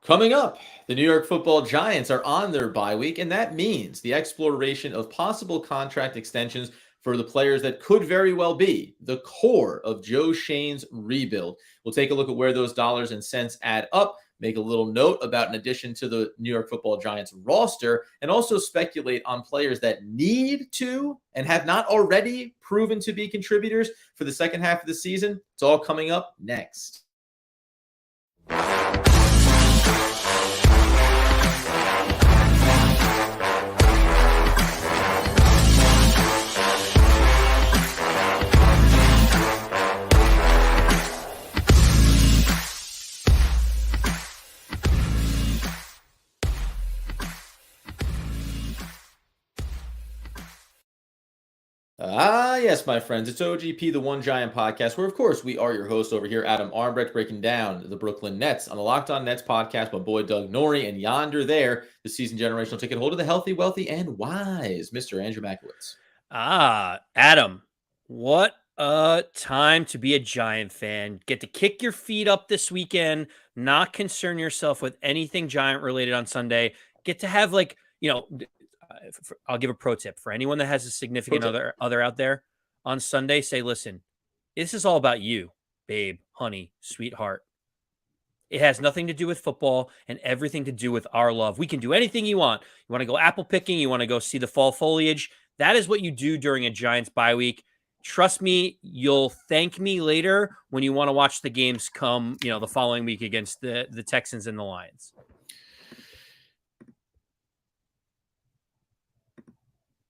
Coming up, the New York Football Giants are on their bye week, and that means the exploration of possible contract extensions for the players that could very well be the core of Joe Shane's rebuild. We'll take a look at where those dollars and cents add up, make a little note about an addition to the New York Football Giants roster, and also speculate on players that need to and have not already proven to be contributors for the second half of the season. It's all coming up next. Yes, my friends. It's OGP, the One Giant Podcast, where, of course, we are your hosts over here, Adam Armbrecht, breaking down the Brooklyn Nets on the Locked On Nets podcast. My boy, Doug Norrie, and yonder there, the season generational ticket holder, the healthy, wealthy, and wise, Mr. Andrew Makowitz. Adam, what a time to be a Giant fan. Get to kick your feet up this weekend, not concern yourself with anything Giant related on Sunday. Get to have, I'll give a pro tip for anyone that has a significant other out there on Sunday. Say, listen, this is all about you, babe, honey, sweetheart. It has nothing to do with football and everything to do with our love. We can do anything you want. You want to go apple picking? You want to go see the fall foliage? That is what you do during a Giants bye week. Trust me, you'll thank me later when you want to watch the games come, the following week against the Texans and the Lions.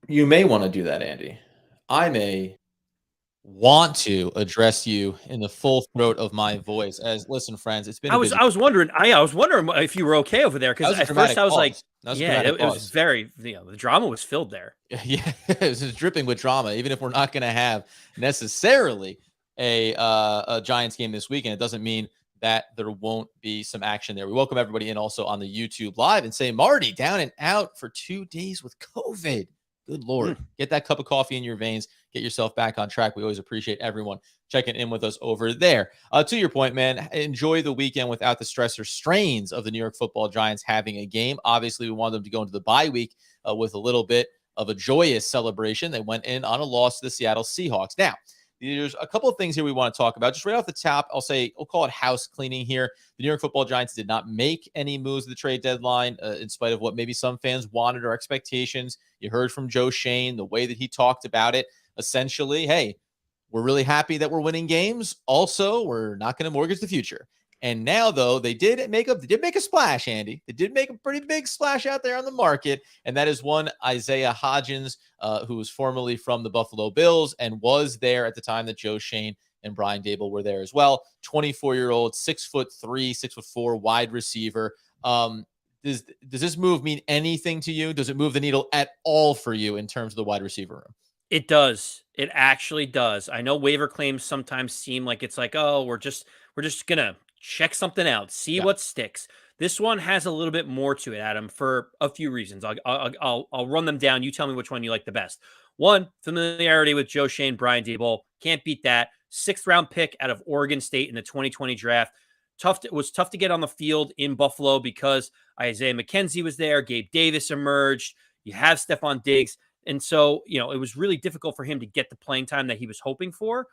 You may want to do that, Andy. I may want to address you in the full throat of my voice. As listen, friends, it's been. I was wondering if you were okay over there, because at first I was like, it was very. The drama was filled there. Yeah, it was dripping with drama. Even if we're not going to have necessarily a Giants game this weekend, it doesn't mean that there won't be some action there. We welcome everybody in also on the YouTube live and say, Marty, down and out for 2 days with COVID. Good Lord. Get that cup of coffee in your veins. Get yourself back on track. We always appreciate everyone checking in with us over there. To your point, man, enjoy the weekend without the stress or strains of the New York Football Giants having a game. Obviously, we want them to go into the bye week with a little bit of a joyous celebration. They went in on a loss to the Seattle Seahawks. Now, there's a couple of things here we want to talk about. Just right off the top, we'll call it house cleaning here. The New York Football Giants did not make any moves at the trade deadline, in spite of what maybe some fans wanted or expectations. You heard from Joe Shane, the way that he talked about it. Essentially, hey, we're really happy that we're winning games. Also, we're not going to mortgage the future. And now, though, they did make a splash, Andy. They did make a pretty big splash out there on the market, and that is one Isaiah Hodgins, who was formerly from the Buffalo Bills and was there at the time that Joe Shane and Brian Daboll were there as well. 24-year-old, 6'3", 6'4" wide receiver. Does this move mean anything to you? Does it move the needle at all for you in terms of the wide receiver room? It does. It actually does. I know waiver claims sometimes seem like it's like, oh, we're just gonna check something out, see what sticks. This one has a little bit more to it, Adam, for a few reasons. I'll run them down. You tell me which one you like the best. One, familiarity with Joe Shane, Brian Daboll. Can't beat that. 6th round pick out of Oregon State in the 2020 draft. It was tough to get on the field in Buffalo because Isaiah McKinney was there. Gabe Davis emerged. You have Stephon Diggs. And so, it was really difficult for him to get the playing time that he was hoping for.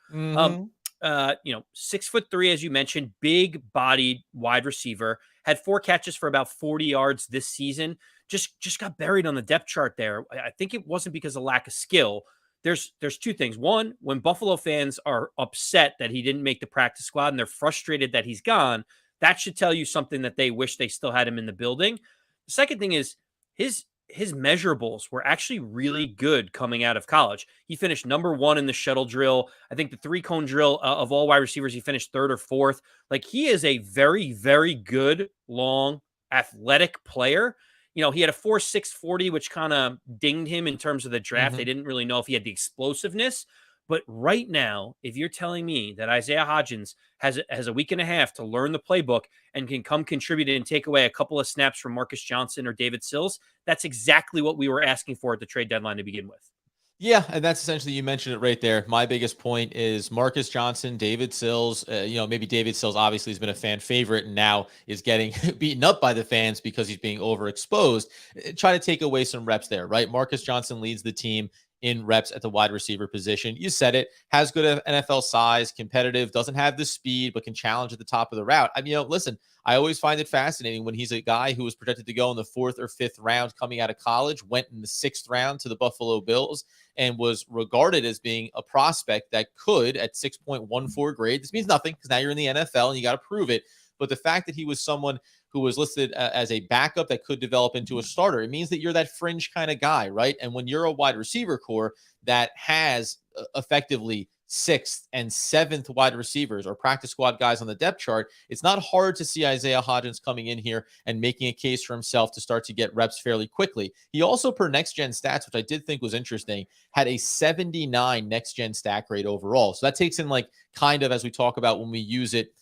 6'3", as you mentioned, big bodied wide receiver, had 4 catches for about 40 yards this season. Just got buried on the depth chart there. I think it wasn't because of lack of skill. There's 2 things. One, when Buffalo fans are upset that he didn't make the practice squad and they're frustrated that he's gone, that should tell you something that they wish they still had him in the building. The second thing is his measurables were actually really good coming out of college. He finished number 1 in the shuttle drill. I think the 3-cone drill of all wide receivers, he finished 3rd or 4th. Like, he is a very, very good, long, athletic player. He had a 4.6 40, which kind of dinged him in terms of the draft. They didn't really know if he had the explosiveness. But right now, if you're telling me that Isaiah Hodgins has a week and a half to learn the playbook and can come contribute and take away a couple of snaps from Marcus Johnson or David Sills, that's exactly what we were asking for at the trade deadline to begin with. Yeah, and that's essentially, you mentioned it right there. My biggest point is Marcus Johnson, David Sills. Maybe David Sills obviously has been a fan favorite and now is getting beaten up by the fans because he's being overexposed. Try to take away some reps there, right? Marcus Johnson leads the team in reps at the wide receiver position. You said it, has good NFL size, competitive, doesn't have the speed, but can challenge at the top of the route. I mean, listen, I always find it fascinating when he's a guy who was projected to go in the 4th or 5th round coming out of college, went in the 6th round to the Buffalo Bills, and was regarded as being a prospect that could, at 6.14 grade, this means nothing because now you're in the NFL and you got to prove it. But the fact that he was someone who was listed as a backup that could develop into a starter, it means that you're that fringe kind of guy, right? And when you're a wide receiver core that has effectively 6th and 7th wide receivers or practice squad guys on the depth chart, it's not hard to see Isaiah Hodgins coming in here and making a case for himself to start to get reps fairly quickly. He also, per next gen stats, which I did think was interesting, had a 79 next gen stack rate overall. So that takes in, like, kind of, as we talk about when we use it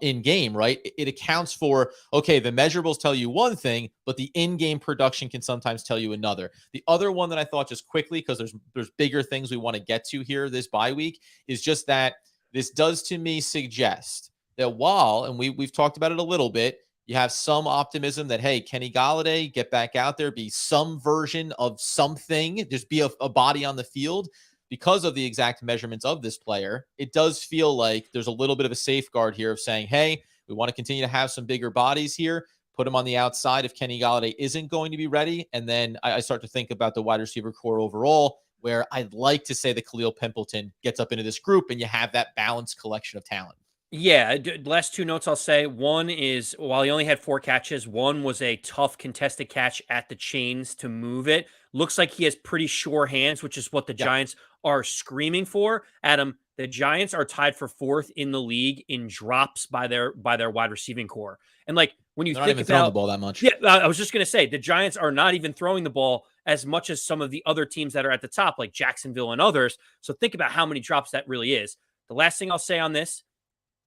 in game, right? It accounts for, okay, the measurables tell you one thing, but the in-game production can sometimes tell you another. The other one that I thought, just quickly, because there's bigger things we want to get to here this bye week, is just that this does to me suggest that while, and we've talked about it a little bit, you have some optimism that, hey, Kenny Golladay, get back out there, be some version of something, just be a body on the field. Because of the exact measurements of this player, it does feel like there's a little bit of a safeguard here of saying, hey, we want to continue to have some bigger bodies here, put him on the outside if Kenny Golladay isn't going to be ready. And then I start to think about the wide receiver core overall, where I'd like to say that Khalil Pimpleton gets up into this group and you have that balanced collection of talent. Yeah, last two notes I'll say. One is, while he only had 4 catches, one was a tough contested catch at the chains to move it. Looks like he has pretty sure hands, which is what the Yeah. Giants are screaming for. Adam, the Giants are tied for 4th in the league in drops by their wide receiving core. And, like, when you They're not think even throwing the about, ball that much. yeah, I was just going to say the Giants are not even throwing the ball as much as some of the other teams that are at the top, like Jacksonville and others. So think about how many drops that really is. The last thing I'll say on this,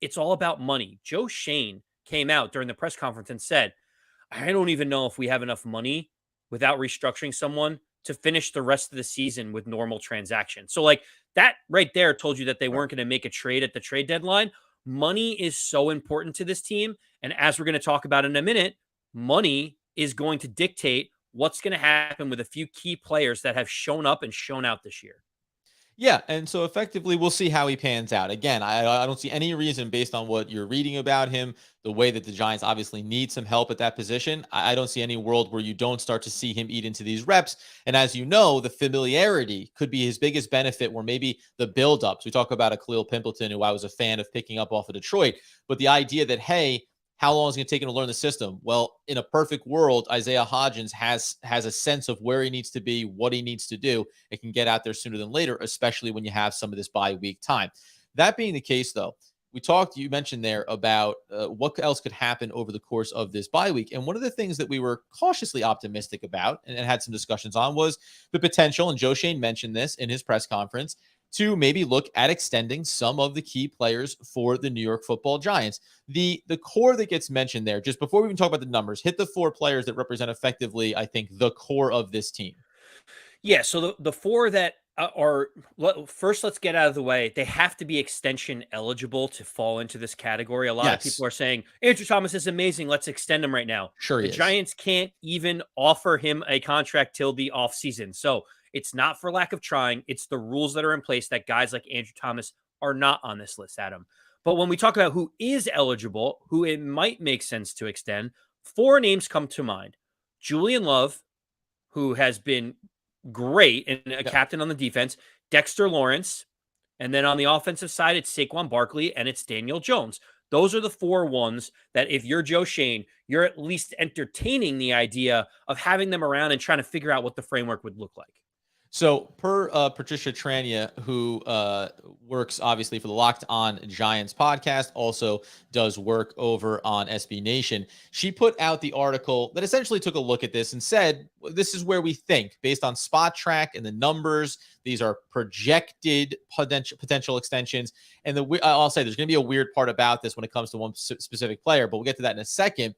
it's all about money. Joe Shane came out during the press conference and said, I don't even know if we have enough money without restructuring someone to finish the rest of the season with normal transactions. So, like, that right there told you that they weren't going to make a trade at the trade deadline. Money is so important to this team. And as we're going to talk about in a minute, money is going to dictate what's going to happen with a few key players that have shown up and shown out this year. Yeah, and so effectively, we'll see how he pans out. Again, I don't see any reason, based on what you're reading about him, the way that the Giants obviously need some help at that position. I don't see any world where you don't start to see him eat into these reps. And as you know, the familiarity could be his biggest benefit, where maybe the buildups. We talk about a Khalil Pimpleton, who I was a fan of picking up off of Detroit, but the idea that, hey, how long is it going to take him to learn the system? Well, in a perfect world, Isaiah Hodgins has a sense of where he needs to be, what he needs to do. It can get out there sooner than later, especially when you have some of this bye week time. That being the case, though, you mentioned there about what else could happen over the course of this bye week. And one of the things that we were cautiously optimistic about and had some discussions on was the potential, and Joe Shane mentioned this in his press conference, to maybe look at extending some of the key players for the New York Football Giants. The core that gets mentioned there, just before we even talk about the numbers, hit the 4 players that represent effectively, I think, the core of this team. Yeah, so the 4 that are, first, let's get out of the way. They have to be extension eligible to fall into this category. A lot of Yes, people are saying, Andrew Thomas is amazing. Let's extend him right now. sure The he is. Giants can't even offer him a contract till the offseason. So it's not for lack of trying. It's the rules that are in place that guys like Andrew Thomas are not on this list, Adam. But when we talk about who is eligible, who it might make sense to extend, 4 names come to mind. Julian Love, who has been great and a Yep. captain on the defense, Dexter Lawrence, and then on the offensive side, it's Saquon Barkley and it's Daniel Jones. Those are the 4 ones that, if you're Joe Shane, you're at least entertaining the idea of having them around and trying to figure out what the framework would look like. So, per Patricia Trania, who works obviously for the Locked On Giants podcast, also does work over on SB Nation, she put out the article that essentially took a look at this and said, this is where we think, based on Spot Track and the numbers, these are projected potential extensions. And I'll say there's going to be a weird part about this when it comes to one specific player, but we'll get to that in a second.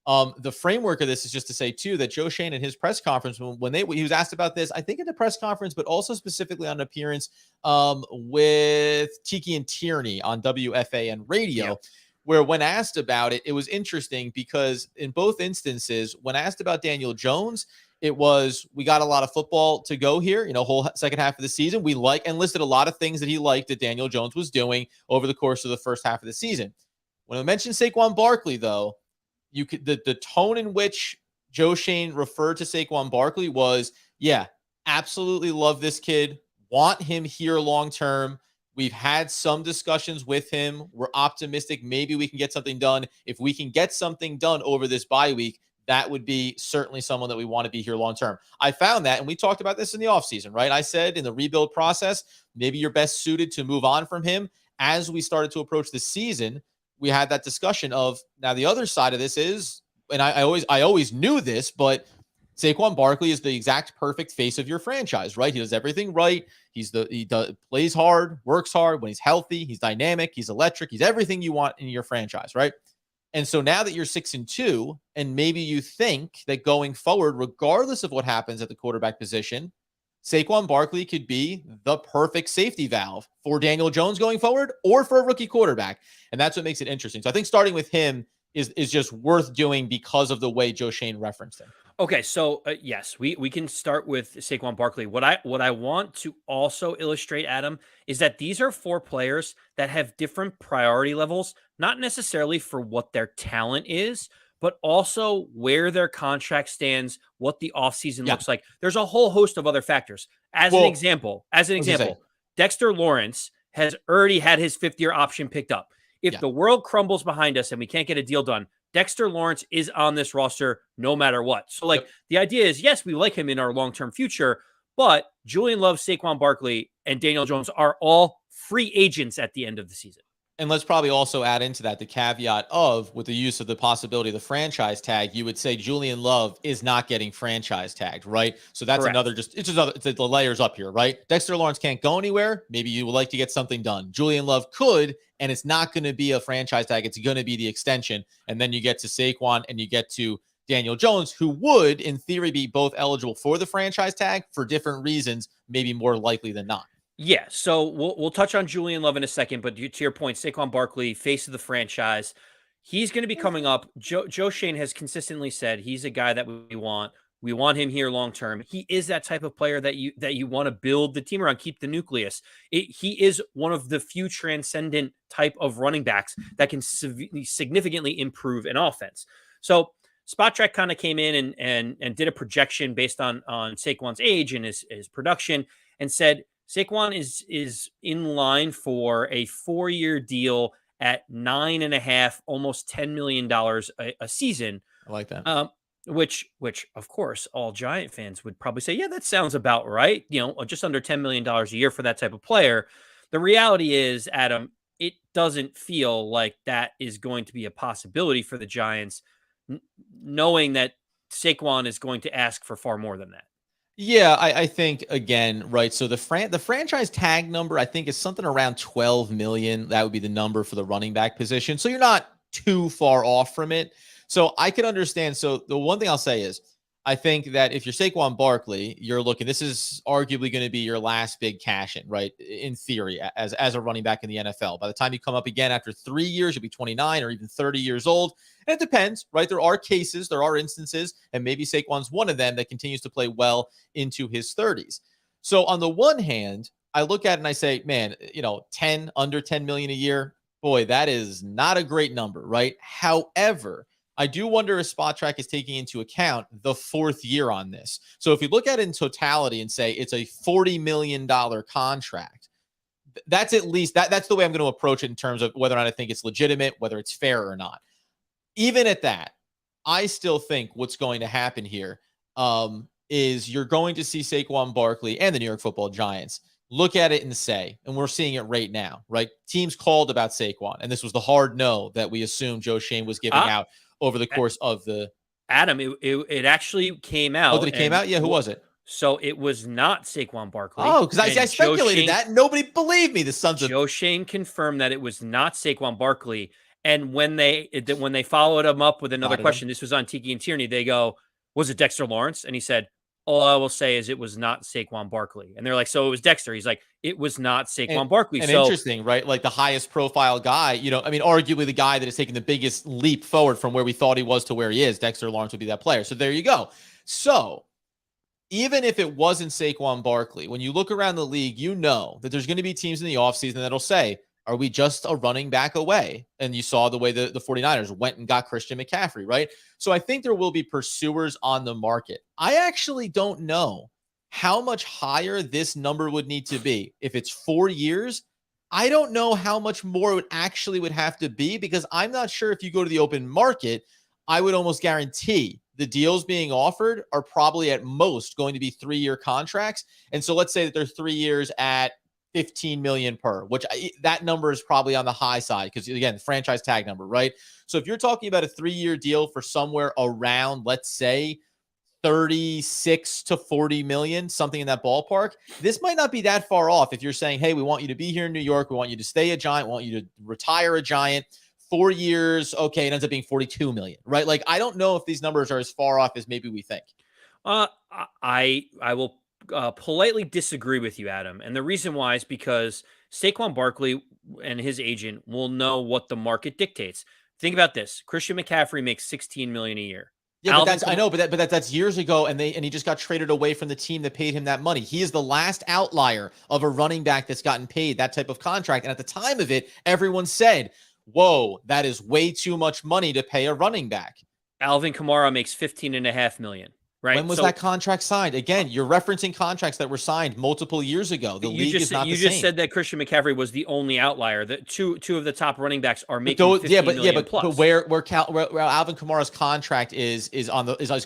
The framework of this is just to say too that Joe Shane in his press conference, when he was asked about this, I think in the press conference, but also specifically on an appearance with Tiki and Tierney on WFAN radio. Yep. Where when asked about it, it was interesting because in both instances, when asked about Daniel Jones, it was, we got a lot of football to go here, whole second half of the season. We and listed a lot of things that he liked that Daniel Jones was doing over the course of the first half of the season. When I mentioned Saquon Barkley, though, you could the tone in which Joe Shane referred to Saquon Barkley was, yeah, absolutely love this kid, want him here long term. We've had some discussions with him. We're optimistic. Maybe we can get something done. If we can get something done over this bye week, that would be certainly someone that we want to be here long term. I found that, and we talked about this in the offseason, right? I said in the rebuild process, maybe you're best suited to move on from him. As we started to approach the season, we had that discussion of, now the other side of this is, and I always knew this, but Saquon Barkley is the exact perfect face of your franchise, right? He does everything right. He plays hard, works hard. When he's healthy, he's dynamic, he's electric, he's everything you want in your franchise, right? And so now that you're 6-2, and maybe you think that going forward, regardless of what happens at the quarterback position, Saquon Barkley could be the perfect safety valve for Daniel Jones going forward or for a rookie quarterback. And that's what makes it interesting. So I think starting with him is just worth doing because of the way Joe Shane referenced him. Okay, so yes, we can start with Saquon Barkley. What I want to also illustrate, Adam, is that these are four players that have different priority levels, not necessarily for what their talent is, but also where their contract stands, what the offseason looks like. There's a whole host of other factors. As an example, Dexter Lawrence has already had his fifth-year option picked up. If the world crumbles behind us and we can't get a deal done, Dexter Lawrence is on this roster no matter what. So, the idea is, yes, we like him in our long-term future, but Julian Love, Saquon Barkley, and Daniel Jones are all free agents at the end of the season. And let's probably also add into that the caveat of, with the use of the possibility of the franchise tag, you would say Julian Love is not getting franchise tagged, right? So that's Correct. it's the layers up here, right? Dexter Lawrence can't go anywhere. Maybe you would like to get something done. Julian Love could, and it's not going to be a franchise tag. It's going to be the extension. And then you get to Saquon and you get to Daniel Jones, who would, in theory, be both eligible for the franchise tag for different reasons, maybe more likely than not. Yeah, so we'll touch on Julian Love in a second, but to your point, Saquon Barkley, face of the franchise, he's going to be coming up. Joe Shane has consistently said he's a guy that we want. We want him here long term. He is that type of player that you want to build the team around, keep the nucleus. He is one of the few transcendent type of running backs that can significantly improve an offense. So SpotTrack kind of came in and did a projection based on Saquon's age and his production, and said Saquon is in line for a 4-year deal at $9.5, almost $10 million a season. I like that. Which of course all Giant fans would probably say, yeah, that sounds about right. Just under $10 million a year for that type of player. The reality is, Adam, it doesn't feel like that is going to be a possibility for the Giants, knowing that Saquon is going to ask for far more than that. Yeah, I think, again, right, so the franchise tag number, I think, is something around 12 million. That would be the number for the running back position. So you're not too far off from it. So I could understand. So the one thing I'll say is, I think that if you're Saquon Barkley, you're looking, this is arguably going to be your last big cash in, right? In theory, as a running back in the NFL. By the time you come up again after 3 years, you'll be 29 or even 30 years old. And it depends, right? There are cases, there are instances, and maybe Saquon's one of them that continues to play well into his 30s. So on the one hand, I look at it and I say, man, under 10 million a year, boy, that is not a great number, right? However, I do wonder if SpotTrack is taking into account the 4th year on this. So if you look at it in totality and say it's a $40 million contract, that's at least that's the way I'm going to approach it in terms of whether or not I think it's legitimate, whether it's fair or not. Even at that, I still think what's going to happen here is you're going to see Saquon Barkley and the New York Football Giants look at it and say, and we're seeing it right now, right? Teams called about Saquon, and this was the hard no that we assumed Joe Shane was giving out over the course of the... Adam, it actually came out. Oh, did it came out? Yeah, who was it? So it was not Saquon Barkley. Oh, because I speculated that. Nobody believed me, the sons of... Joe Shane confirmed that it was not Saquon Barkley. And when they followed him up with another Prodded him. question, this was on Tiki and Tierney, they go, was it Dexter Lawrence? And he said, all I will say is it was not Saquon Barkley. And they're like, so it was Dexter. He's like, it was not Saquon Barkley. And so interesting, right? Like the highest profile guy, I mean, arguably the guy that has taken the biggest leap forward from where we thought he was to where he is, Dexter Lawrence would be that player. So there you go. So even if it wasn't Saquon Barkley, when you look around the league, you know that there's going to be teams in the offseason that'll say, are we just a running back away? And you saw the way the 49ers went and got Christian McCaffrey, right? So I think there will be pursuers on the market. I actually don't know how much higher this number would need to be. If it's 4 years, I don't know how much more it actually would have to be, because I'm not sure if you go to the open market, I would almost guarantee the deals being offered are probably at most going to be 3-year contracts. And so let's say that they're 3 years at 15 million per, which that number is probably on the high side because, again, the franchise tag number, right? So if you're talking about a 3-year deal for somewhere around, let's say, 36 to 40 million, something in that ballpark, this might not be that far off if you're saying, hey, we want you to be here in New York, we want you to stay a Giant, we want you to retire a Giant. 4 years, okay, it ends up being 42 million, right? Like, I don't know if these numbers are as far off as maybe we think. I will politely disagree with you, Adam. And the reason why is because Saquon Barkley and his agent will know what the market dictates. Think about this. Christian McCaffrey makes $16 million a year. Yeah, but that's years ago, and he just got traded away from the team that paid him that money. He is the last outlier of a running back that's gotten paid that type of contract. And at the time of it, everyone said, whoa, that is way too much money to pay a running back. Alvin Kamara makes $15.5 million. Right. When was that contract signed? Again, you're referencing contracts that were signed multiple years ago. The league is not the same. You just said that Christian McCaffrey was the only outlier. That two of the top running backs are making $15 million plus. But where Alvin Kamara's contract is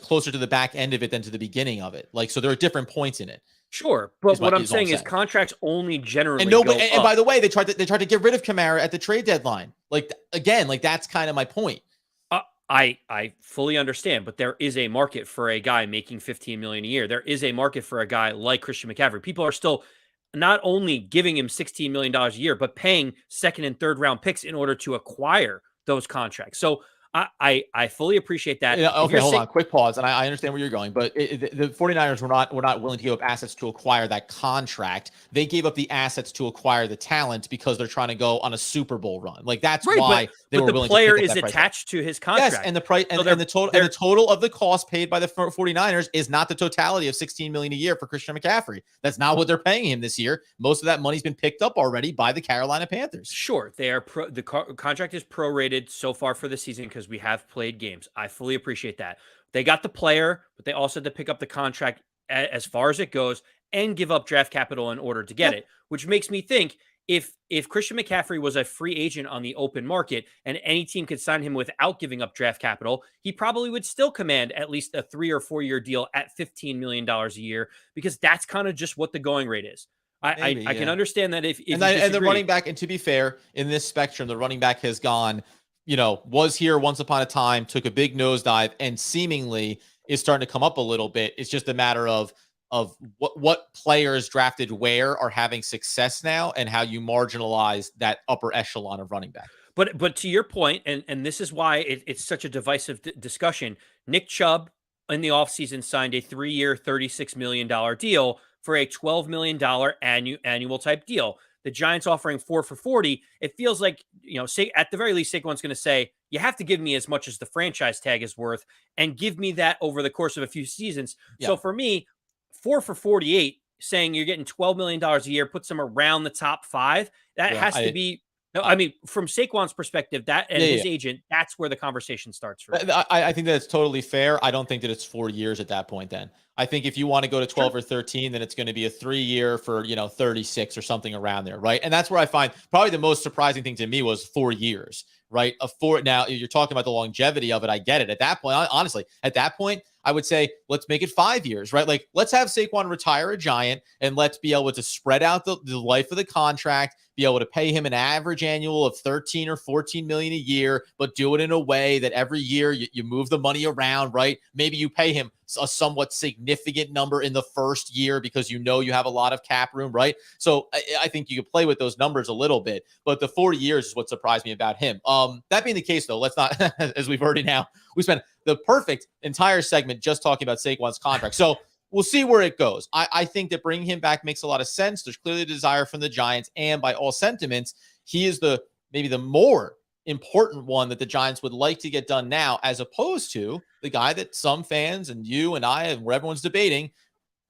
closer to the back end of it than to the beginning of it. Like, so there are different points in it. Sure, but what I'm saying is contracts only generally and by the way, they tried to get rid of Kamara at the trade deadline. Like, again, like that's kind of my point. I fully understand, but there is a market for a guy making $15 million a year. There is a market for a guy like Christian McCaffrey. People are still not only giving him $16 million a year, but paying second and third round picks in order to acquire those contracts. So I fully appreciate that. Yeah, okay, hold on. Quick pause. And I understand where you're going, but the 49ers were not willing to give up assets to acquire that contract. They gave up the assets to acquire the talent because they're trying to go on a Super Bowl run. Like, that's right, why they were willing to pick up that price. The player is attached to his contract. Yes, and the price and the total of the cost paid by the 49ers is not the totality of $16 million a year for Christian McCaffrey. That's not what they're paying him this year. Most of that money's been picked up already by the Carolina Panthers. Sure, the contract is prorated so far for the season because we have played games. I fully appreciate that. They got the player, but they also had to pick up the contract as far as it goes and give up draft capital in order to get it, which makes me think if Christian McCaffrey was a free agent on the open market and any team could sign him without giving up draft capital, he probably would still command at least a 3 or 4 year deal at $15 million a year, because that's kind of just what the going rate is. I can understand that if the running back, and to be fair, in this spectrum, the running back has gone, was here once upon a time, took a big nosedive, and seemingly is starting to come up a little bit. It's just a matter of what players drafted where are having success now and how you marginalize that upper echelon of running back. But to your point, and this is why it's such a divisive discussion, Nick Chubb in the offseason signed a 3-year, $36 million deal for a $12 million annual type deal. The Giants offering 4 for $40. It feels like, at the very least, Saquon's going to say, you have to give me as much as the franchise tag is worth and give me that over the course of a few seasons. Yeah. So for me, 4 for 48, saying you're getting $12 million a year, puts them around the top 5. That has to be. No, I mean, from Saquon's perspective, that and his agent, that's where the conversation starts for him. I think that's totally fair. I don't think that it's 4 years at that point then. I think if you want to go to 12 or 13, then it's going to be a 3-year for, 36 or something around there, right? And that's where I find probably the most surprising thing to me was 4 years, right? Now you're talking about the longevity of it. I get it. At that point, honestly, I would say, let's make it 5 years, right? Like, let's have Saquon retire a Giant and let's be able to spread out the life of the contract, be able to pay him an average annual of 13 or 14 million a year, but do it in a way that every year you move the money around, right? Maybe you pay him a somewhat significant number in the first year because you have a lot of cap room, right? So I think you could play with those numbers a little bit, but the 40 years is what surprised me about him. That being the case, though, let's not, as we've already we spent the perfect entire segment just talking about Saquon's contract. So we'll see where it goes. I think that bringing him back makes a lot of sense. There's clearly a desire from the Giants, and by all sentiments, he is maybe the more important one that the Giants would like to get done now, as opposed to the guy that some fans and you and I and where everyone's debating,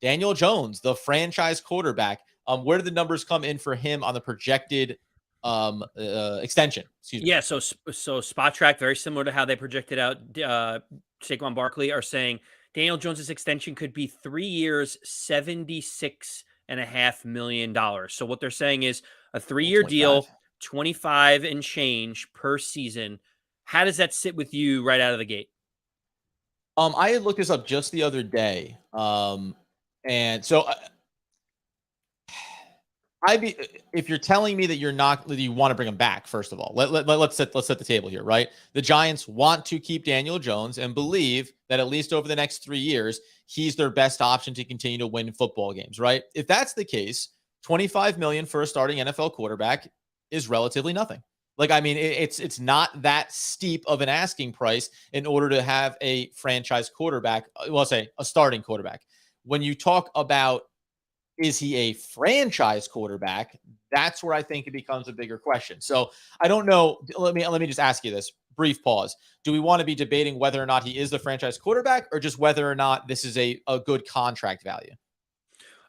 Daniel Jones, the franchise quarterback. Where did the numbers come in for him on the projected extension? Excuse me. Yeah, so Spot Track, very similar to how they projected out Saquon Barkley, are saying Daniel Jones's extension could be 3 years, $76.5 million. So what they're saying is a 3-year deal, 25 and change per season. How does that sit with you right out of the gate? I had looked this up just the other day. And so if you're telling me that you want to bring him back, first of all, let's set the table here, right? The Giants want to keep Daniel Jones and believe that at least over the next 3 years, he's their best option to continue to win football games, right? If that's the case, $25 million for a starting NFL quarterback is relatively nothing. Like, I mean, it's not that steep of an asking price in order to have a franchise quarterback. Well, I'll say a starting quarterback. When you talk about, is he a franchise quarterback? That's where I think it becomes a bigger question. So I don't know. Let me just ask you this. Brief pause. Do we want to be debating whether or not he is the franchise quarterback, or just whether or not this is a good contract value?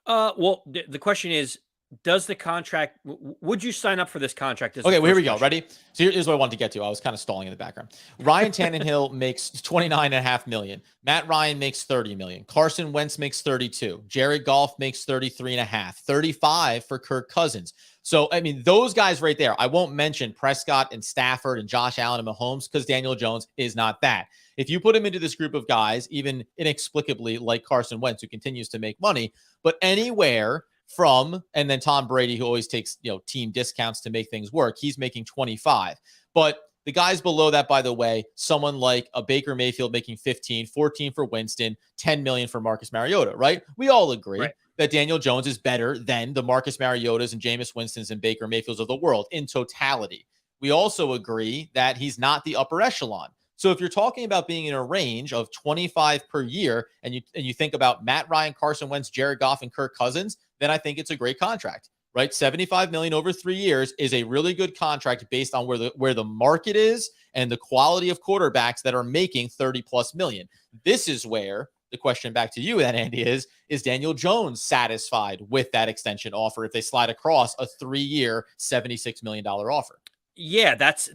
Well, the question is, does the contract, would you sign up for this contract? Okay, well, here we go. Ready? So here's what I wanted to get to. I was kind of stalling in the background. Ryan Tannehill makes $29.5 million. Matt Ryan makes $30 million. Carson Wentz makes $32. Jared Goff makes $33.5. $35 for Kirk Cousins. So, I mean, those guys right there. I won't mention Prescott and Stafford and Josh Allen and Mahomes because Daniel Jones is not that. If you put him into this group of guys, even inexplicably like Carson Wentz, who continues to make money, but anywhere from, and then Tom Brady, who always takes, team discounts to make things work, he's making 25. But the guys below that, by the way, someone like a Baker Mayfield making 15, 14 for Winston, 10 million for Marcus Mariota, right? We all agree that Daniel Jones is better than the Marcus Mariotas and Jameis Winstons and Baker Mayfields of the world in totality. We also agree that he's not the upper echelon. So if you're talking about being in a range of 25 per year, and you think about Matt Ryan, Carson Wentz, Jared Goff, and Kirk Cousins, then I think it's a great contract, right? $75 million over 3 years is a really good contract based on where the market is and the quality of quarterbacks that are making 30+ million. This is where the question back to you, then, Andy, is Daniel Jones satisfied with that extension offer if they slide across a 3-year, $76 million offer? Yeah, that's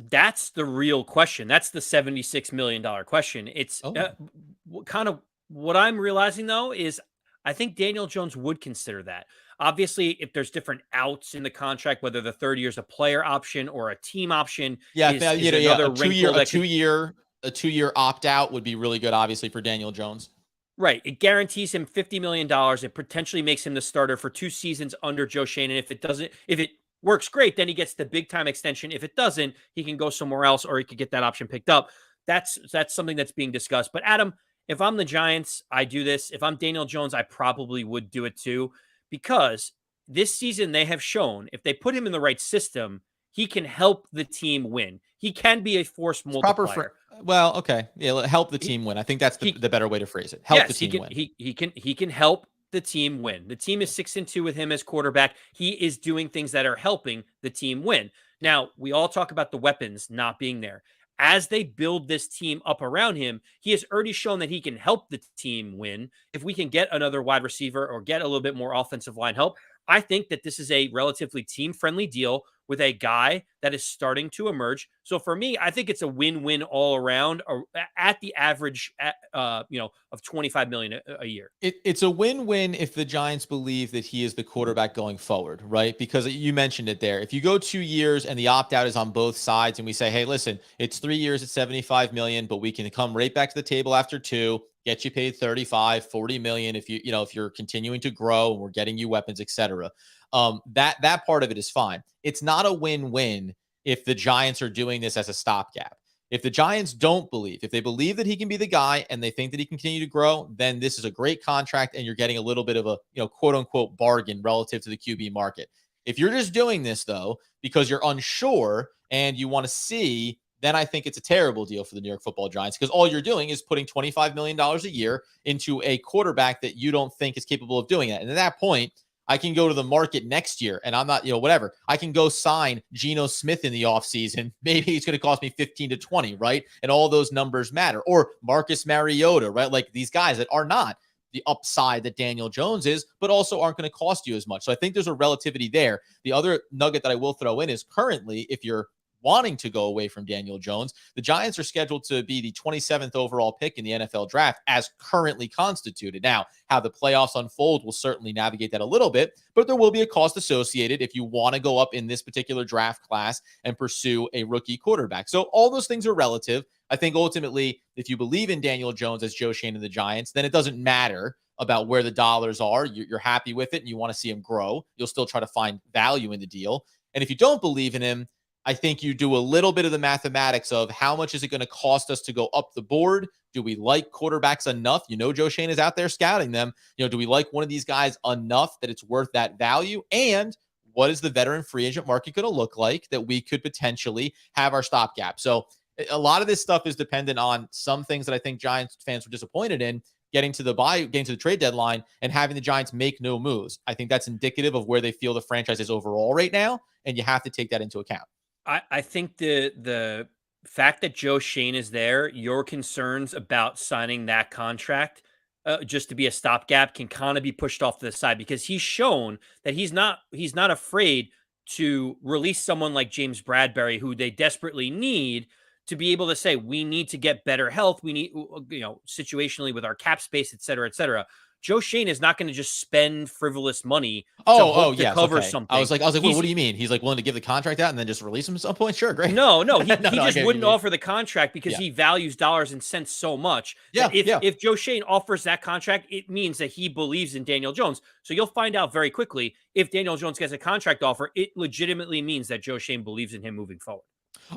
the real question. That's the $76 million question. It's kind of what I'm realizing, though, is I think Daniel Jones would consider that. Obviously, if there's different outs in the contract, whether the third year is a player option or a team option, a two-year opt-out would be really good, obviously, for Daniel Jones. Right. It guarantees him $50 million. It potentially makes him the starter for 2 seasons under Joe Schoen. And if it works great, then he gets the big time extension. If it doesn't, he can go somewhere else, or he could get that option picked up. That's something that's being discussed. But Adam, if I'm the Giants, I do this. If I'm Daniel Jones, I probably would do it too, because this season they have shown if they put him in the right system, he can help the team win. He can be a force multiplier. Help the team win. I think that's the better way to phrase it. Help the team win. He can help the team win. The team is 6-2 with him as quarterback. He is doing things that are helping the team win. Now, we all talk about the weapons not being there. As they build this team up around him, he has already shown that he can help the team win. If we can get another wide receiver or get a little bit more offensive line help, I think that this is a relatively team-friendly deal with a guy that is starting to emerge. So for me, I think it's a win-win all around, or at the average, of $25 million a year. It's a win-win if the Giants believe that he is the quarterback going forward, right? Because you mentioned it there. If you go 2 years and the opt-out is on both sides, and we say, hey, listen, it's 3 years at $75 million, but we can come right back to the table after 2. Get you paid $35-40 million if if you're continuing to grow and we're getting you weapons, etc. That part of it is fine. It's not a win-win if the Giants are doing this as a stopgap. If the Giants don't believe, if they believe that he can be the guy and they think that he can continue to grow, then this is a great contract and you're getting a little bit of a, quote unquote bargain relative to the QB market. If you're just doing this though, because you're unsure and you want to see, then I think it's a terrible deal for the New York Football Giants, because all you're doing is putting $25 million a year into a quarterback that you don't think is capable of doing that. And at that point, I can go to the market next year and I'm not, whatever. I can go sign Geno Smith in the offseason. Maybe it's going to cost me 15 to 20, right? And all those numbers matter. Or Marcus Mariota, right? Like these guys that are not the upside that Daniel Jones is, but also aren't going to cost you as much. So I think there's a relativity there. The other nugget that I will throw in is currently, if you're wanting to go away from Daniel Jones, the Giants are scheduled to be the 27th overall pick in the NFL draft as currently constituted. Now, how the playoffs unfold will certainly navigate that a little bit, but there will be a cost associated if you want to go up in this particular draft class and pursue a rookie quarterback. So all those things are relative. I think ultimately, if you believe in Daniel Jones as Joe Schoen and the Giants, then it doesn't matter about where the dollars are. You're happy with it and you want to see him grow. You'll still try to find value in the deal. And if you don't believe in him, I think you do a little bit of the mathematics of how much is it going to cost us to go up the board? Do we like quarterbacks enough? Joe Schoen is out there scouting them. Do we like one of these guys enough that it's worth that value? And what is the veteran free agent market going to look like that we could potentially have our stopgap? So a lot of this stuff is dependent on some things that I think Giants fans were disappointed in, getting to the trade deadline and having the Giants make no moves. I think that's indicative of where they feel the franchise is overall right now, and you have to take that into account. I think the fact that Joe Schoen is there, your concerns about signing that contract just to be a stopgap can kind of be pushed off to the side, because he's shown that he's not afraid to release someone like James Bradberry, who they desperately need to be able to say, we need to get better health. We need, situationally with our cap space, et cetera, et cetera. Joe Schoen is not going to just spend frivolous money to cover something. I was like, well, what do you mean? He's like willing to give the contract out and then just release him at some point? Sure, great. No, he just wouldn't offer the contract because he values dollars and cents so much. If Joe Schoen offers that contract, it means that he believes in Daniel Jones. So you'll find out very quickly if Daniel Jones gets a contract offer, it legitimately means that Joe Schoen believes in him moving forward.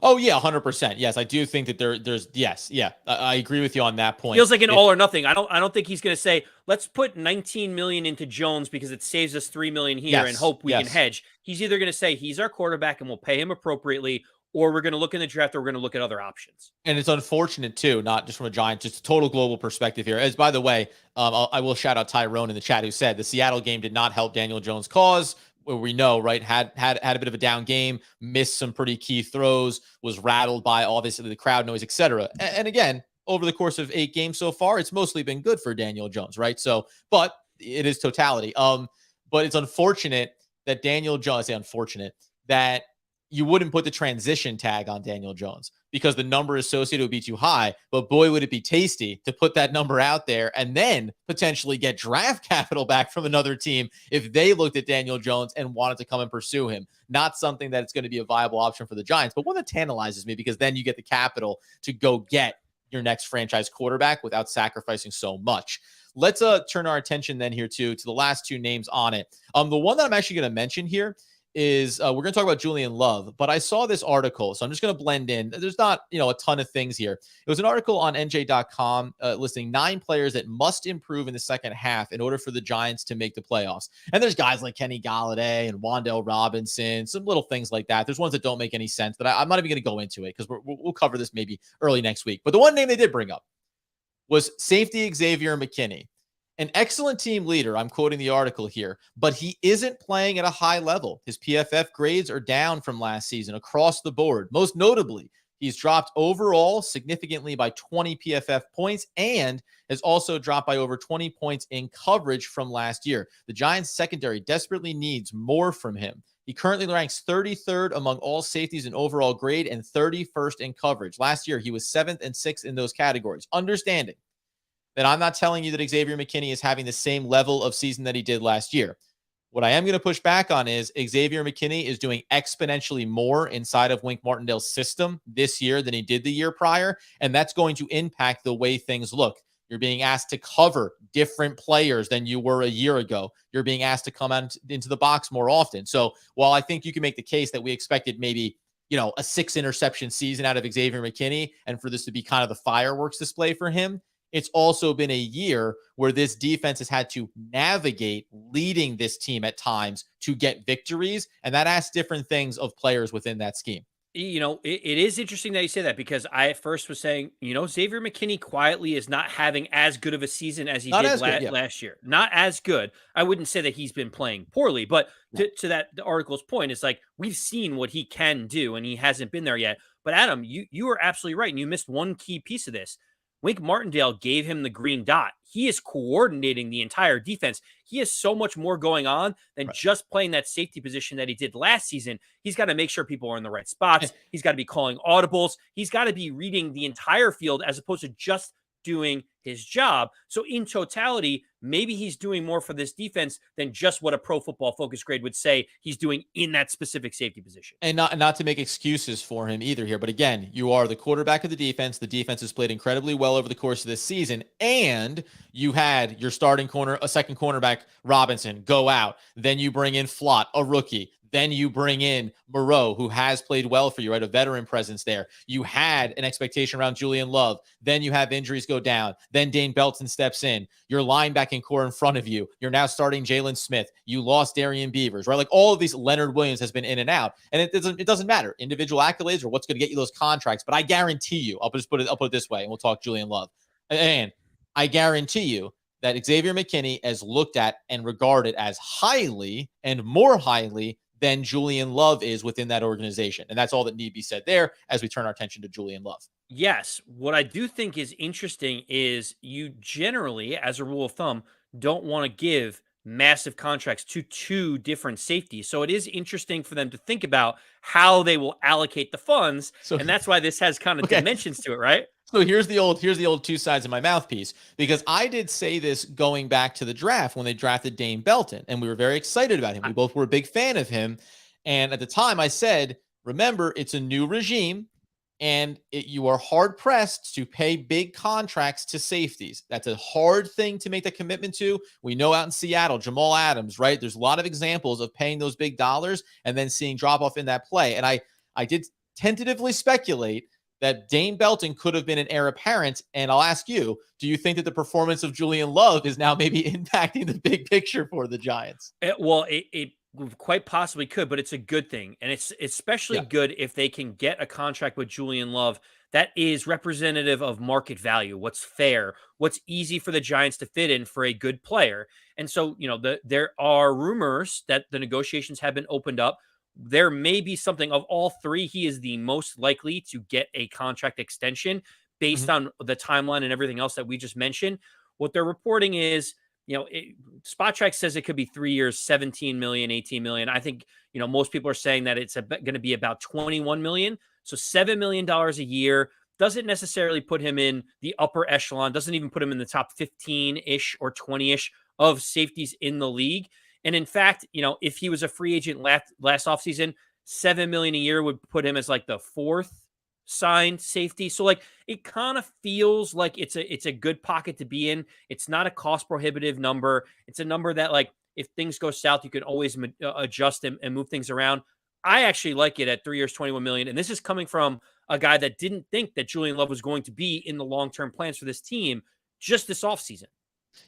Oh yeah, 100%. Yes, I do think that there's yes, yeah. I agree with you on that point. Feels like an all or nothing. I don't think he's going to say, let's put 19 million into Jones because it saves us 3 million here and hope we can hedge. He's either going to say he's our quarterback and we'll pay him appropriately, or we're going to look in the draft, or we're going to look at other options. And it's unfortunate too, not just from a Giants, just a total global perspective here. As by the way, I will shout out Tyrone in the chat who said the Seattle game did not help Daniel Jones' cause. Where we know, right, had a bit of a down game, missed some pretty key throws, was rattled by obviously the crowd noise, etc. And again, over the course of 8 games so far, it's mostly been good for Daniel Jones, right? So, but it is totality. But it's unfortunate that Daniel Jones, that you wouldn't put the transition tag on Daniel Jones because the number associated would be too high. But boy, would it be tasty to put that number out there and then potentially get draft capital back from another team if they looked at Daniel Jones and wanted to come and pursue him. Not something that it's going to be a viable option for the Giants, but one that tantalizes me because then you get the capital to go get your next franchise quarterback without sacrificing so much. Let's turn our attention then here to the last 2 names on it. The one that I'm actually going to mention here is we're going to talk about Julian Love, but I saw this article, so I'm just going to blend in. There's not, a ton of things here. It was an article on NJ.com listing 9 players that must improve in the second half in order for the Giants to make the playoffs. And there's guys like Kenny Galladay and Wan'Dale Robinson, some little things like that. There's ones that don't make any sense, but I'm not even going to go into it because we'll cover this maybe early next week. But the one name they did bring up was safety Xavier McKinney. An excellent team leader, I'm quoting the article here, but he isn't playing at a high level. His PFF grades are down from last season across the board. Most notably, he's dropped overall significantly by 20 PFF points and has also dropped by over 20 points in coverage from last year. The Giants secondary desperately needs more from him. He currently ranks 33rd among all safeties in overall grade and 31st in coverage. Last year, he was 7th and 6th in those categories. Understanding that I'm not telling you that Xavier McKinney is having the same level of season that he did last year. What I am going to push back on is Xavier McKinney is doing exponentially more inside of Wink Martindale's system this year than he did the year prior, and that's going to impact the way things look. You're being asked to cover different players than you were a year ago. You're being asked to come out into the box more often. So while I think you can make the case that we expected maybe a 6 interception season out of Xavier McKinney and for this to be kind of the fireworks display for him. It's also been a year where this defense has had to navigate leading this team at times to get victories. And that asks different things of players within that scheme. It is interesting that you say that, because I at first was saying, Xavier McKinney quietly is not having as good of a season as he Not did as good, yeah. last year. Not as good. I wouldn't say that he's been playing poorly, but to that the article's point, it's like we've seen what he can do, and he hasn't been there yet. But Adam, you are absolutely right, and you missed one key piece of this. Wink Martindale gave him the green dot. He is coordinating the entire defense. He has so much more going on than just playing that safety position that he did last season. He's got to make sure people are in the right spots. He's got to be calling audibles. He's got to be reading the entire field as opposed to just doing his job. So in totality, maybe he's doing more for this defense than just what a Pro Football Focus grade would say he's doing in that specific safety position. And not to make excuses for him either here, but again, you are the quarterback of the defense. The defense has played incredibly well over the course of this season, and you had your starting corner, a second cornerback, Robinson, go out. Then you bring in Flott, a rookie. Then you bring in Moreau, who has played well for you, right? A veteran presence there. You had an expectation around Julian Love. Then you have injuries go down. Then Dane Belton steps in. Your linebacking core in front of you. You're now starting Jalen Smith. You lost Darian Beavers, right? Like all of these, Leonard Williams has been in and out. And it doesn't matter. Individual accolades or what's going to get you those contracts. But I guarantee you, I'll put it this way, and we'll talk Julian Love. And I guarantee you that Xavier McKinney is looked at and regarded as highly and more highly than Julian Love is within that organization. And that's all that need be said there as we turn our attention to Julian Love. Yes. What I do think is interesting is you generally, as a rule of thumb, don't want to give massive contracts to two different safeties. So it is interesting for them to think about how they will allocate the funds. And that's why this has kind of dimensions to it, right? So here's the old two sides of my mouthpiece, because I did say this going back to the draft when they drafted Dane Belton, and we were very excited about him. We both were a big fan of him. And at the time I said, remember, it's a new regime and you are hard pressed to pay big contracts to safeties. That's a hard thing to make the commitment to. We know out in Seattle, Jamal Adams, right? There's a lot of examples of paying those big dollars and then seeing drop off in that play. And I did tentatively speculate that Dane Belton could have been an heir apparent. And I'll ask you, do you think that the performance of Julian Love is now maybe impacting the big picture for the Giants? It quite possibly could, but it's a good thing. And it's especially good if they can get a contract with Julian Love that is representative of market value, what's fair, what's easy for the Giants to fit in for a good player. And so, there are rumors that the negotiations have been opened up. There may be something. Of all three, he is the most likely to get a contract extension based on the timeline and everything else that we just mentioned. What they're reporting is, Spot Track says it could be 3 years, 17 million, 18 million. I think, most people are saying that it's going to be about 21 million. So $7 million a year doesn't necessarily put him in the upper echelon, doesn't even put him in the top 15-ish or 20-ish of safeties in the league. And in fact, if he was a free agent last offseason, $7 million a year would put him as like the fourth signed safety. So like it kind of feels like it's a good pocket to be in. It's not a cost prohibitive number. It's a number that, like, if things go south, you can always adjust and move things around. I actually like it at 3 years, 21 million. And this is coming from a guy that didn't think that Julian Love was going to be in the long-term plans for this team just this offseason.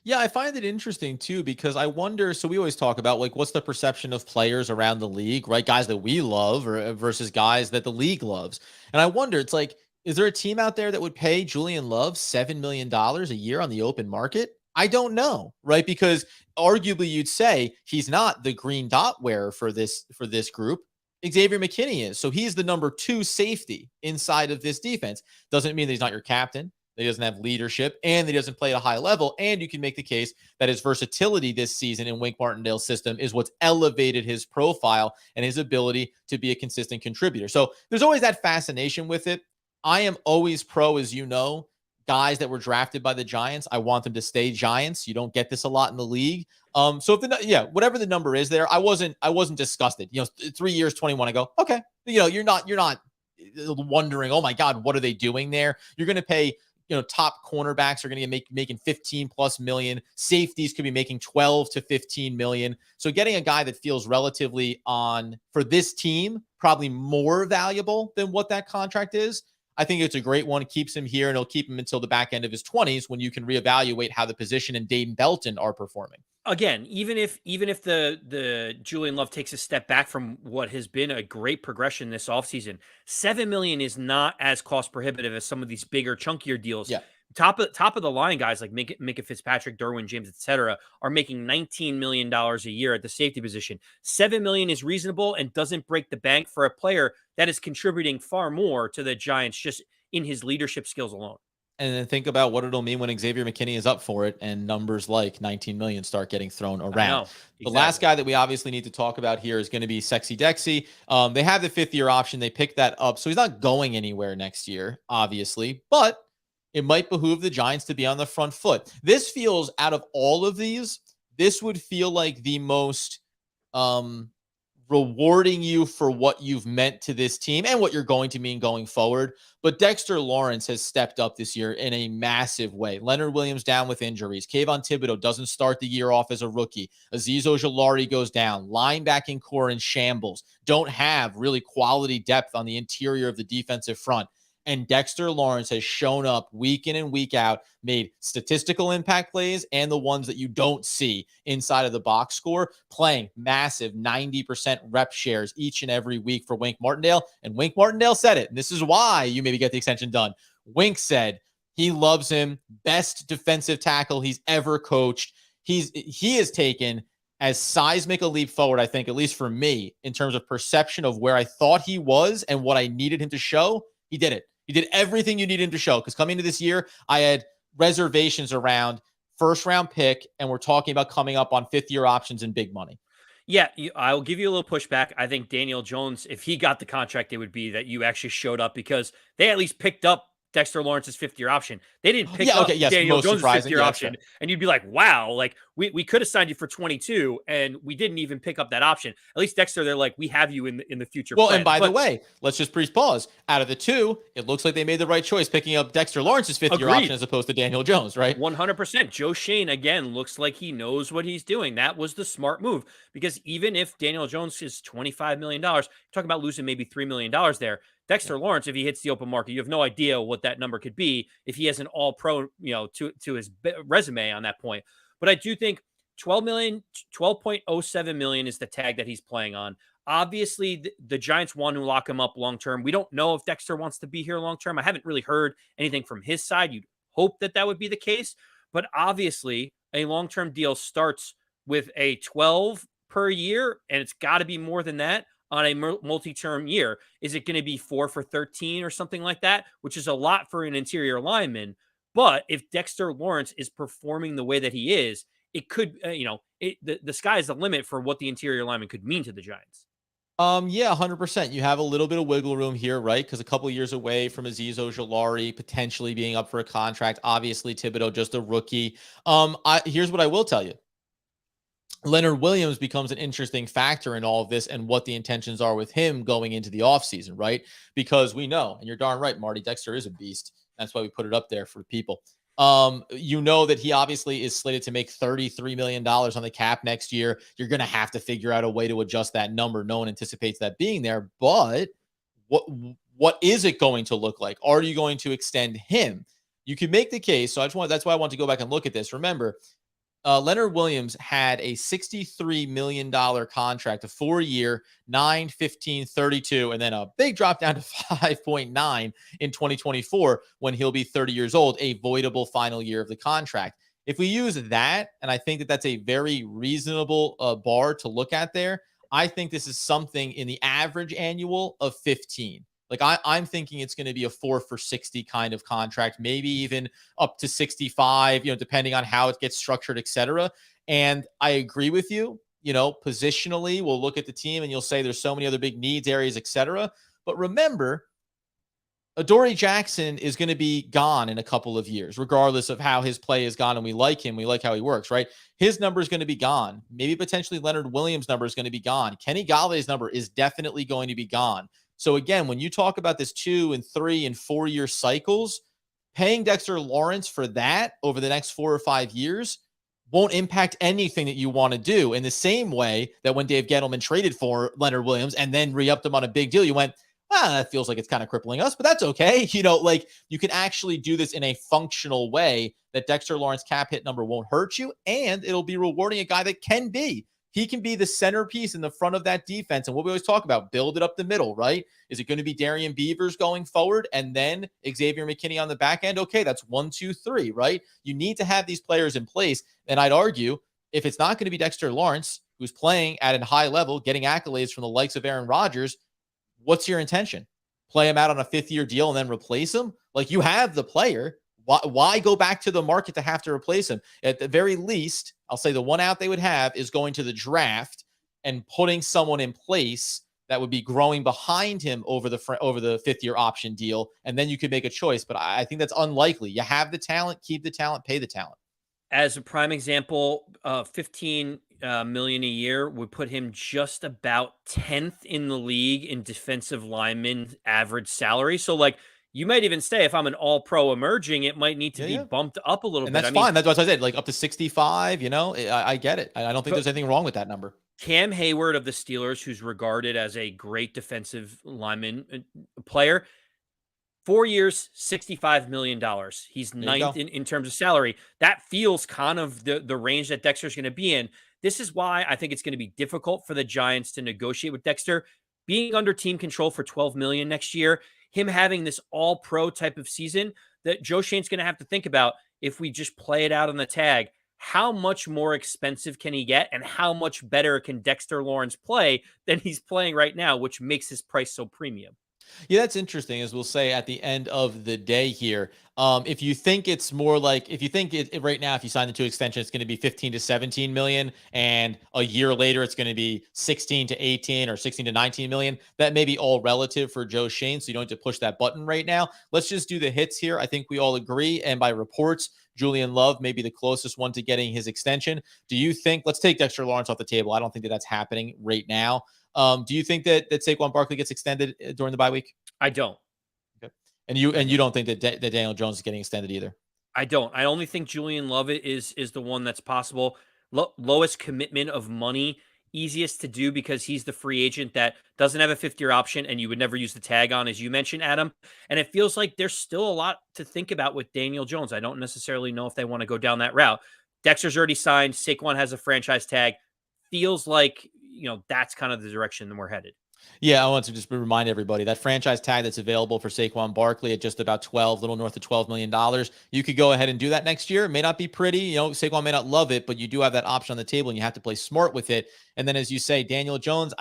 Yeah, I find it interesting too, because I wonder, so we always talk about like what's the perception of players around the league, right? Guys that we love or versus guys that the league loves. And I wonder, it's like, is there a team out there that would pay Julian Love $7 million a year on the open market? I don't know, right? Because arguably you'd say he's not the green dot wearer for this group. Xavier McKinney is. So he's the number 2 safety inside of this defense. Doesn't mean that he's not your captain. That he doesn't have leadership, and that he doesn't play at a high level. And you can make the case that his versatility this season in Wink Martindale's system is what's elevated his profile and his ability to be a consistent contributor. So there's always that fascination with it. I am always pro, as you know, guys that were drafted by the Giants. I want them to stay Giants. You don't get this a lot in the league. So if whatever the number is there, I wasn't disgusted. 3 years, 21. I go, okay. You're not wondering, oh my God, what are they doing there? You're going to pay top cornerbacks are going to be making 15 plus million. Safeties could be making 12 to 15 million. So getting a guy that feels relatively for this team, probably more valuable than what that contract is. I think it's a great one. It keeps him here, and it'll keep him until the back end of his 20s when you can reevaluate how the position and Dayton Belton are performing. Again, even if the Julian Love takes a step back from what has been a great progression this offseason, $7 million is not as cost prohibitive as some of these bigger, chunkier deals. Yeah. Top of the line guys like Minka Fitzpatrick, Derwin James, etc., are making $19 million a year at the safety position. $7 million is reasonable and doesn't break the bank for a player that is contributing far more to the Giants just in his leadership skills alone. And then think about what it'll mean when Xavier McKinney is up for it and numbers like 19 million start getting thrown around. Exactly. The last guy that we obviously need to talk about here is going to be Sexy Dexy. They have the 5th-year option. They picked that up. So he's not going anywhere next year, obviously, but it might behoove the Giants to be on the front foot. This feels, out of all of these, this would feel like the most rewarding you for what you've meant to this team and what you're going to mean going forward. But Dexter Lawrence has stepped up this year in a massive way. Leonard Williams down with injuries. Kayvon Thibodeau doesn't start the year off as a rookie. Azeez Ojulari goes down. Linebacking core in shambles. Don't have really quality depth on the interior of the defensive front. And Dexter Lawrence has shown up week in and week out, made statistical impact plays and the ones that you don't see inside of the box score, playing massive 90% rep shares each and every week for Wink Martindale. And Wink Martindale said it, and this is why you maybe get the extension done. Wink said he loves him. Best defensive tackle he's ever coached. He has taken as seismic a leap forward, I think, at least for me, in terms of perception of where I thought he was and what I needed him to show. He did it. He did everything you needed him to show, because coming into this year, I had reservations around first-round pick, and we're talking about coming up on 5th-year options and big money. Yeah, I'll give you a little pushback. I think Daniel Jones, if he got the contract, it would be that you actually showed up, because they at least picked up Dexter Lawrence's 5th-year option. They didn't pick up Daniel Jones' 5th-year option. Right. And you'd be like, wow, like we could have signed you for 22 and we didn't even pick up that option. At least Dexter, they're like, we have you in the future. Well, plan. And by the way, let's just pause. Out of the two, it looks like they made the right choice picking up Dexter Lawrence's 5th-year option as opposed to Daniel Jones, right? 100%. Joe Schoen, again, looks like he knows what he's doing. That was the smart move, because even if Daniel Jones is $25 million, you're talking about losing maybe $3 million there. Dexter Lawrence, if he hits the open market, you have no idea what that number could be if he has an all-pro, to his resume on that point. But I do think 12.07 million is the tag that he's playing on. Obviously, the Giants want to lock him up long-term. We don't know if Dexter wants to be here long-term. I haven't really heard anything from his side. You'd hope that would be the case. But obviously, a long-term deal starts with a 12 per year, and it's got to be more than that on a multi-term year. Is it going to be 4 for 13 or something like that, which is a lot for an interior lineman? But if Dexter Lawrence is performing the way that he is, it could, the sky is the limit for what the interior lineman could mean to the Giants. Yeah, 100%. You have a little bit of wiggle room here, right? Because a couple of years away from Azeez Ojulari potentially being up for a contract. Obviously, Thibodeau just a rookie. Here's what I will tell you. Leonard Williams becomes an interesting factor in all of this and what the intentions are with him going into the offseason, right? Because we know, and you're darn right, Marty, Dexter is a beast. That's why we put it up there for people. You know that he obviously is slated to make $33 million on the cap next year. You're going to have to figure out a way to adjust that number. No one anticipates that being there, but what is it going to look like? Are you going to extend him? You can make the case. So that's why I want to go back and look at this. Remember, Leonard Williams had a $63 million contract, a 4-year, 9, 15, 32, and then a big drop down to 5.9 in 2024 when he'll be 30 years old, a voidable final year of the contract. If we use that, and I think that that's a very reasonable bar to look at there, I think this is something in the average annual of 15. Like I'm thinking it's going to be a 4 for 60 kind of contract, maybe even up to 65, depending on how it gets structured, et cetera. And I agree with you, positionally, we'll look at the team and you'll say there's so many other big needs areas, et cetera. But remember, Adoree Jackson is going to be gone in a couple of years, regardless of how his play is gone. And we like him. We like how he works, right? His number is going to be gone. Maybe potentially Leonard Williams' number is going to be gone. Kenny Galladay's number is definitely going to be gone. So again, when you talk about this 2 and 3 and 4 year cycles, paying Dexter Lawrence for that over the next 4 or 5 years won't impact anything that you want to do, in the same way that when Dave Gettleman traded for Leonard Williams and then re-upped him on a big deal, you went, that feels like it's kind of crippling us, but that's okay. Like, you can actually do this in a functional way that Dexter Lawrence cap hit number won't hurt you, and it'll be rewarding a guy that can be. He can be the centerpiece in the front of that defense. And what we always talk about, build it up the middle, right? Is it going to be Darian Beavers going forward and then Xavier McKinney on the back end? Okay, that's 1, 2, 3, right? You need to have these players in place. And I'd argue, if it's not going to be Dexter Lawrence, who's playing at a high level, getting accolades from the likes of Aaron Rodgers, what's your intention? Play him out on a 5th-year deal and then replace him? Like, you have the player. Why go back to the market to have to replace him? At the very least, I'll say the one out they would have is going to the draft and putting someone in place that would be growing behind him over the 5th-year option deal, and then you could make a choice. But I think that's unlikely. You have the talent, keep the talent, pay the talent. As a prime example, $15 million a year would put him just about 10th in the league in defensive lineman average salary. So, like, you might even say, if I'm an all-pro emerging, it might need to be bumped up a little bit. That's fine. That's what I said, like up to 65, I get it. I don't think there's anything wrong with that number. Cam Hayward of the Steelers, who's regarded as a great defensive lineman player, 4 years, $65 million. He's ninth in terms of salary. That feels kind of the range that Dexter's going to be in. This is why I think it's going to be difficult for the Giants to negotiate with Dexter. Being under team control for $12 million next year, him having this all-pro type of season, that Joe Schoen's going to have to think about, if we just play it out on the tag, how much more expensive can he get, and how much better can Dexter Lawrence play than he's playing right now, which makes his price so premium. Yeah, that's interesting, as we'll say at the end of the day here. If you think it's more like, if you think right now, if you sign the 2 extensions, it's going to be 15 to 17 million, and a year later it's going to be 16 to 18 or 16 to 19 million, that may be all relative for Joe Schoen, so you don't have to push that button right now. Let's just do the hits here. I think we all agree, and by reports, Julian Love may be the closest one to getting his extension. Do you think, let's take Dexter Lawrence off the table. I don't think that that's happening right now. Do you think that Saquon Barkley gets extended during the bye week? I don't. Okay. And you don't think that Daniel Jones is getting extended either? I don't. I only think Julian Love is the one that's possible. Lowest commitment of money, easiest to do, because he's the free agent that doesn't have a 5th-year option and you would never use the tag on, as you mentioned, Adam. And it feels like there's still a lot to think about with Daniel Jones. I don't necessarily know if they want to go down that route. Dexter's already signed. Saquon has a franchise tag. Feels like, that's kind of the direction that we're headed. Yeah, I want to just remind everybody that franchise tag that's available for Saquon Barkley at just about little north of $12 million. You could go ahead and do that next year. It may not be pretty. Saquon may not love it, but you do have that option on the table, and you have to play smart with it. And then, as you say, Daniel Jones,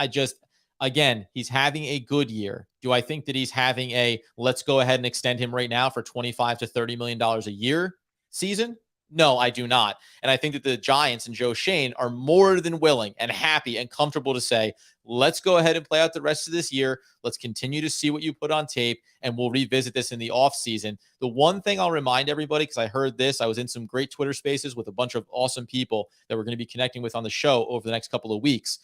again, he's having a good year. Do I think that he's having let's go ahead and extend him right now for $25 to $30 million a year season? No, I do not. And I think that the Giants and Joe Schoen are more than willing and happy and comfortable to say, let's go ahead and play out the rest of this year. Let's continue to see what you put on tape, and we'll revisit this in the offseason. The one thing I'll remind everybody, because I heard this, I was in some great Twitter spaces with a bunch of awesome people that we're going to be connecting with on the show over the next couple of weeks.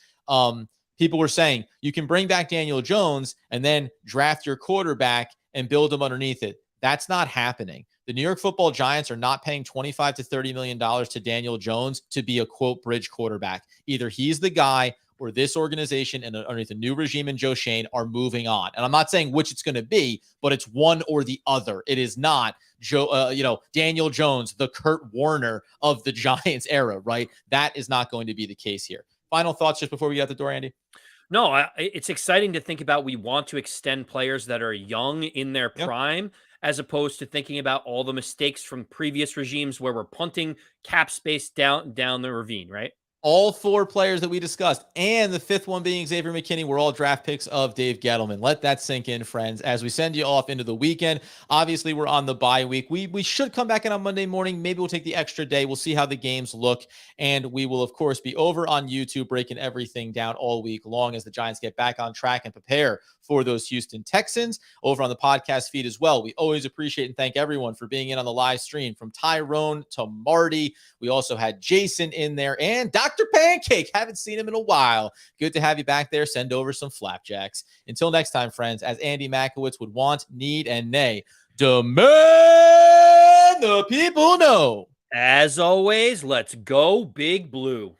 People were saying, you can bring back Daniel Jones and then draft your quarterback and build him underneath it. That's not happening. The New York Football Giants are not paying $25 to $30 million to Daniel Jones to be a, quote, bridge quarterback. Either he's the guy, or this organization and underneath the new regime and Joe Schoen are moving on. And I'm not saying which it's going to be, but it's one or the other. It is not Daniel Jones, the Kurt Warner of the Giants era, right? That is not going to be the case here. Final thoughts just before we get out the door, Andy? No, it's exciting to think about. We want to extend players that are young in their prime, as opposed to thinking about all the mistakes from previous regimes where we're punting cap space down the ravine, right? All 4 players that we discussed, and the 5th one being Xavier McKinney, were all draft picks of Dave Gettleman. Let that sink in, friends, as we send you off into the weekend. Obviously, we're on the bye week. We should come back in on Monday morning. Maybe we'll take the extra day. We'll see how the games look, and we will, of course, be over on YouTube breaking everything down all week long as the Giants get back on track and prepare for those Houston Texans. Over on the podcast feed as well. We always appreciate and thank everyone for being in on the live stream, from Tyrone to Marty. We also had Jason in there, and Dr. Pancake. Haven't seen him in a while. Good to have you back there. Send over some flapjacks. Until next time, friends, as Andy Makowitz would want, need, and nay, demand. letting the people know. As always, let's go Big Blue.